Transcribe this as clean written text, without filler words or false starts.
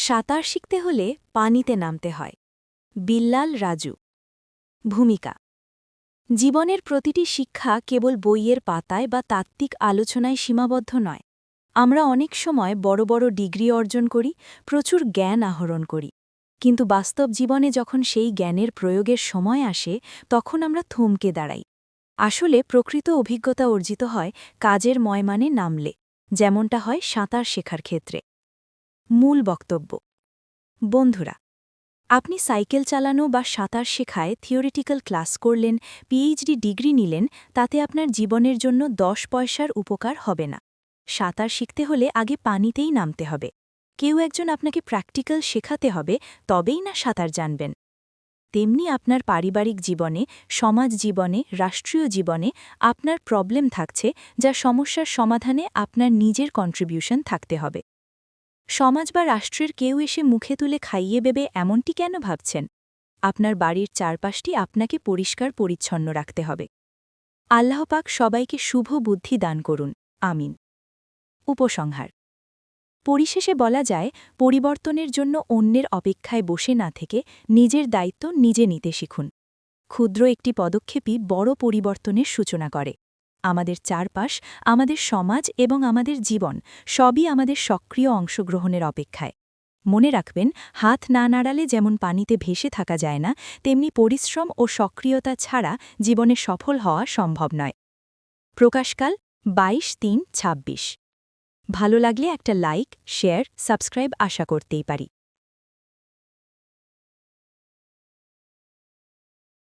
সাঁতার শিখতে হলে পানিতে নামতে হয়। বিল্লাল রাজু। ভূমিকা। জীবনের প্রতিটি শিক্ষা কেবল বইয়ের পাতায় বা তাত্ত্বিক আলোচনায় সীমাবদ্ধ নয়। আমরা অনেক সময় বড় বড় ডিগ্রি অর্জন করি, প্রচুর জ্ঞান আহরণ করি, কিন্তু বাস্তব জীবনে যখন সেই জ্ঞানের প্রয়োগের সময় আসে তখন আমরা থমকে দাঁড়াই। আসলে প্রকৃত অভিজ্ঞতা অর্জিত হয় কাজের ময়মানে নামলে, যেমনটা হয় সাঁতার শেখার ক্ষেত্রে। মূল বক্তব্য। বন্ধুরা, আপনি সাইকেল চালানো বা সাঁতার শেখায় থিওরিটিক্যাল ক্লাস করলেন, পিএইচডি ডিগ্রি নিলেন, তাতে আপনার জীবনের জন্য 10 পয়সার উপকার হবে না। সাঁতার শিখতে হলে আগে পানিতেই নামতে হবে। কেউ একজন আপনাকে প্র্যাকটিক্যাল শেখাতে হবে, তবেই না সাঁতার জানবেন। তেমনি আপনার পারিবারিক জীবনে, সমাজ জীবনে, রাষ্ট্রীয় জীবনে আপনার প্রবলেম থাকছে, যা সমস্যার সমাধানে আপনার নিজের কন্ট্রিবিউশন থাকতে হবে। সমাজ বা রাষ্ট্রের কেউ এসে মুখে তুলে খাইয়ে দেবে এমনটি কেন ভাবছেন? আপনার বাড়ির চারপাশটি আপনাকে পরিষ্কার পরিচ্ছন্ন রাখতে হবে। আল্লাহ পাক সবাইকে শুভ বুদ্ধি দান করুন, আমিন। উপসংহার। পরিশেষে বলা যায়, পরিবর্তনের জন্য অন্যের অপেক্ষায় বসে না থেকে নিজের দায়িত্ব নিজে নিতে শিখুন। ক্ষুদ্র একটি পদক্ষেপই বড় পরিবর্তনের সূচনা করে। আমাদের চারপাশ, আমাদের সমাজ এবং আমাদের জীবন সবই আমাদের সক্রিয় অংশগ্রহণের অপেক্ষায়। মনে রাখবেন, হাত না নাড়ালে যেমন পানিতে ভেসে থাকা যায় না, তেমনি পরিশ্রম ও সক্রিয়তা ছাড়া জীবনে সফল হওয়া সম্ভব নয়। প্রকাশকাল 22/3/26। ভালো লাগলে একটা লাইক, শেয়ার, সাবস্ক্রাইব আশা করতেই পারি।